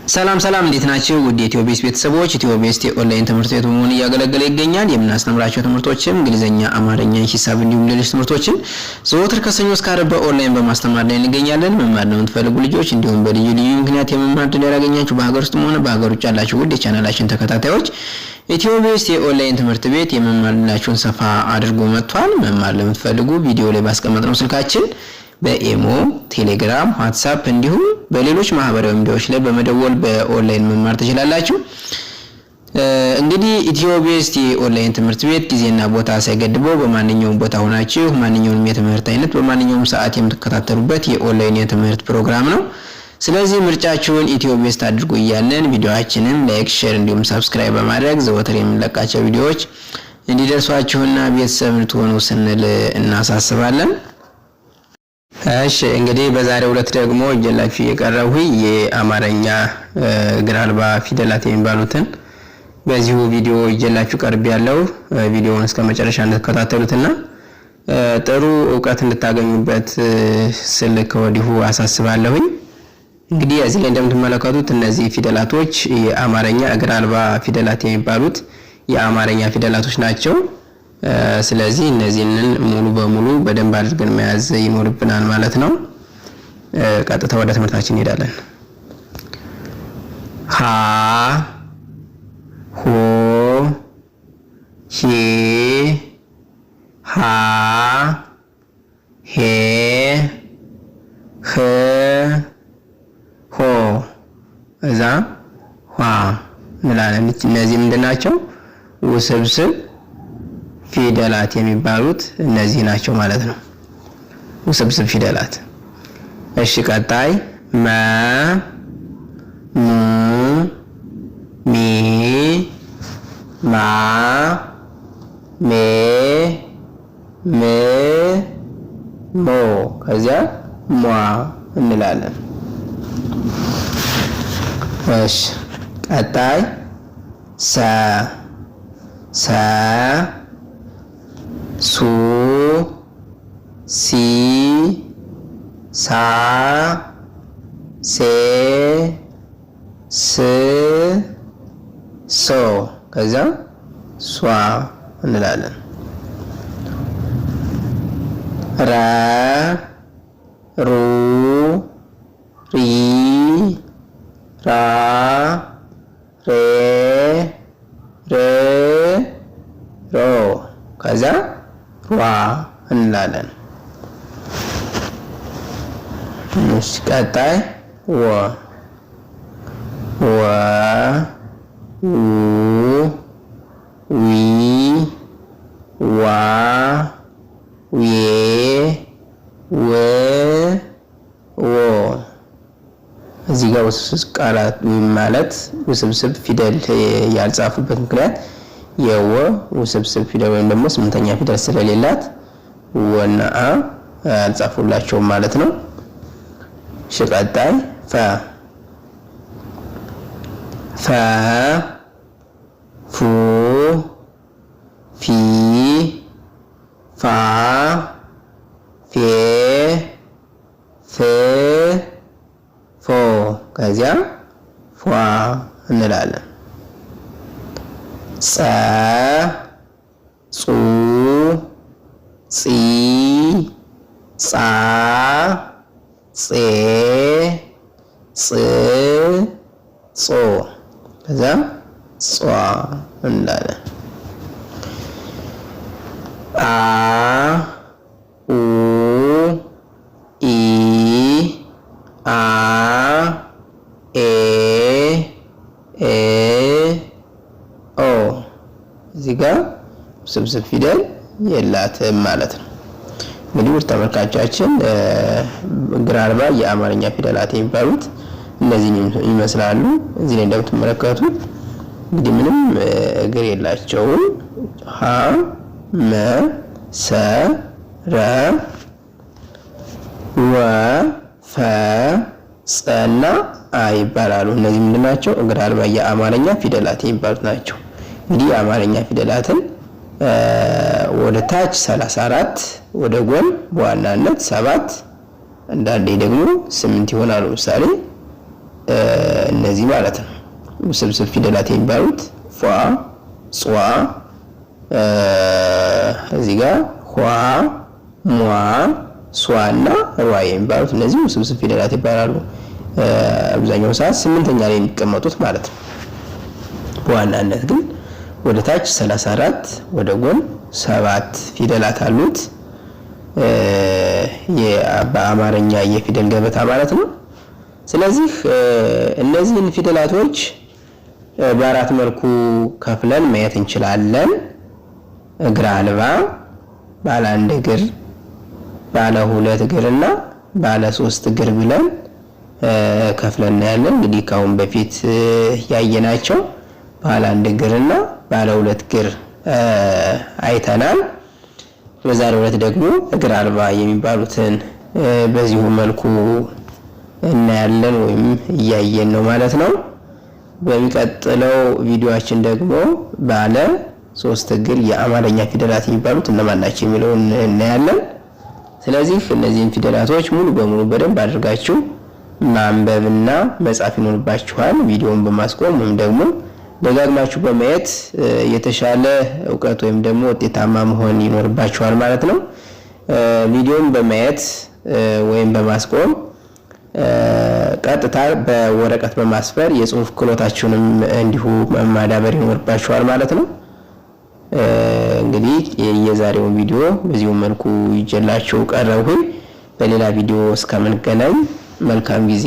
ሰላም እንዴት ናችሁ? ውድ ኢትዮቤስ ቤተሰቦች ኢትዮቤስ ኦንላይን ትምህርት ቤት በመሆን እያገለገለ ይገኛል። የምናስተምራቸው ትምህርቶችም እንግሊዘኛ፣ አማርኛ፣ ሂሳብ እንዲሁም ሌሎች ትምህርቶችን ዘወትር ከሰኞ እስከ ዓርብ በኦንላይን በማስተማር ላይ እንገኛለን። መማር ነው የምትፈልጉ ልጆች እንዲሁም በልዩ ምክንያት የመማር ዕድል ያላገኛችሁ በሀገር ውስጥም ሆነ በሀገር ውጭ ያላችሁ ውድ የቻናላችን ተከታታዮች ኢትዮቤስ የኦንላይን ትምህርት ቤት የመማር ዕድላችሁን ሰፋ አድርጎ መጥቷል። መማር ለምትፈልጉ ቪዲዮ ላይ ባስቀመጥነው ስልካችን በኢሞ፣ ቴሌግራም፣ ዋትስአፕ እንዲሁም በሌሎች ማህበራዊ ሚዲያዎች ላይ በመደወል በኦንላይን መማር ትችላላችሁ። እንግዲህ ኢትዮቤስ የኦንላይን ትምህርት ቤት ጊዜና ቦታ ሳይገድበው በማንኛውም ቦታ ሆናችሁ ማንኛውንም የትምህርት አይነት በማንኛውም ሰዓት የምትከታተሉበት የኦንላይን የትምህርት ፕሮግራም ነው። ስለዚህ ምርጫችሁን ኢትዮቤስ አድርጉ እያለን ቪዲዮአችንን ላይክ፣ ሼር እንዲሁም ሰብስክራይብ በማድረግ ዘወትር የምንለቃቸው ቪዲዮዎች እንዲደርሷችሁና ቤተሰብ እንድትሆኑ ስንል እናሳስባለን። እሺ እንግዲህ በዛሬው ዕለት ደግሞ እየላችሁ የቀረብኩ የአማርኛ እግር አልባ ፊደላት የሚባሉትን በዚሁ ቪዲዮ እየላችሁ ቀርብ ያለው ቪዲዮውን እስከ መጨረሻ እንድትከታተሉትና ጥሩ ዕውቀት እንድታገኙበት ስል ከወዲሁ አሳስባለሁኝ። እንግዲህ እዚህ ላይ እንደምትመለከቱት እነዚህ ፊደላቶች የአማርኛ እግር አልባ ፊደላት የሚባሉት የአማርኛ ፊደላቶች ናቸው። ስለዚህ እነዚህን ሙሉ በሙሉ በደንብ አድርገን መያዝ ይኖርብናል ማለት ነው። ቀጥታ ወደ ትምህርታችን እንሄዳለን። ሀ ሆ ሄ ሃ ሄ ህ ሆ እዛ ኋ እንላለን። እነዚህ ምንድን ናቸው? ውስብስብ ፊደላት የሚባሉት እነዚህ ናቸው ማለት ነው። ውስብስብ ፊደላት። እሺ ቀጣይ መ ሙ ሚ ማ ሜ ም ሞ ከዚያ ሟ እንላለን። እሺ ቀጣይ ሰ ሰ ሱ ሲ ሳ ሴ ስ ሶ ከዛ ሷ እንላለን። ረ ሩ ሪ ራ ሬ ር ሮ ከዛ ዋ እንላለን። እሺ ቀጣይ ወ ወ ው ዊ ዋ ዌ ወ ዎ እዚህ ጋር ውስብስብ ቃላት ማለት ውስብስብ ፊደል ያልጻፉበት ምክንያት የወ ውስብስብ ፊደል ወይም ደግሞ ስምንተኛ ፊደል ስለሌላት ወና አ አልጻፉላቸውም ማለት ነው። እሺ ቀጣይ ፈ ፈ ፉ ፊ ፋ ፌ ፍ ፎ ከዚያ ፏ እንላለን። ጸ ጹ ጺ ጻ ጼ ጽ ጾ ከዛ ጿ እንላለን። አ ኡ ኢ አ ኤ ኤ ኦ እዚህ ጋር ውስብስብ ፊደል የላትም ማለት ነው። እንግዲህ ውድ ተመልካቾቻችን እግር አልባ የአማርኛ ፊደላት የሚባሉት እነዚህ ይመስላሉ። እዚህ ላይ እንደምትመለከቱት እንግዲህ ምንም እግር የላቸውም። ሀ መ ሰ ረ ወ ፈ ጸና አ ይባላሉ። እነዚህ ምንድናቸው? እግር አልባ የአማርኛ ፊደላት የሚባሉት ናቸው። እንግዲህ የአማርኛ ፊደላትን ወደ ታች 34 ወደ ጎን በዋናነት 7 አንዳንዴ ደግሞ 8 ይሆናሉ። ምሳሌ እነዚህ ማለት ነው ውስብስብ ፊደላት የሚባሉት ፏ፣ ጿ፣ እዚህ ጋር ኋ፣ ሟ፣ ሷና ሯ የሚባሉት እነዚህ ውስብስብ ፊደላት ይባላሉ። አብዛኛው ሰዓት 8ኛ ላይ የሚቀመጡት ማለት ነው። በዋናነት ግን ወደ ታች 34 ወደ ጎን 7 ፊደላት አሉት በአማርኛ የፊደል ገበታ ማለት ነው። ስለዚህ እነዚህን ፊደላቶች በአራት መልኩ ከፍለን ማየት እንችላለን። እግር አልባ፣ ባለ 1 እግር፣ ባለ 2 እግርና ባለ 3 እግር ብለን ከፍለን እናያለን። እንግዲህ ካሁን በፊት ያየናቸው ባለ 1 እግርና ባለ 2 እግር አይተናል። በዛሬው ዕለት ደግሞ እግር አልባ የሚባሉትን በዚሁ መልኩ እናያለን ወይም እያየን ነው ማለት ነው። በሚቀጥለው ቪዲዮአችን ደግሞ ባለ 3 እግር የአማርኛ ፊደላት የሚባሉት እነማን ናቸው የሚለውን እናያለን። ስለዚህ እነዚህን ፊደላቶች ሙሉ በሙሉ በደንብ አድርጋችሁ ማንበብና መጻፍ ይኖርባችኋል። ቪዲዮውን በማስቆም ወይም ደግሞ ደጋግማችሁ በማየት የተሻለ ዕውቀት ወይም ደግሞ ውጤታማ መሆን ይኖርባችኋል ማለት ነው። ቪዲዮውን በማየት ወይም በማስቆም ቀጥታ በወረቀት በማስፈር የጽሁፍ ክህሎታችሁንም እንዲሁ ማዳበር ይኖርባችኋል ማለት ነው። እንግዲህ የዛሬውን ቪዲዮ በዚሁ መልኩ ይዤላችሁ ቀረብኩኝ። በሌላ ቪዲዮ እስከምንገናኝ መልካም ጊዜ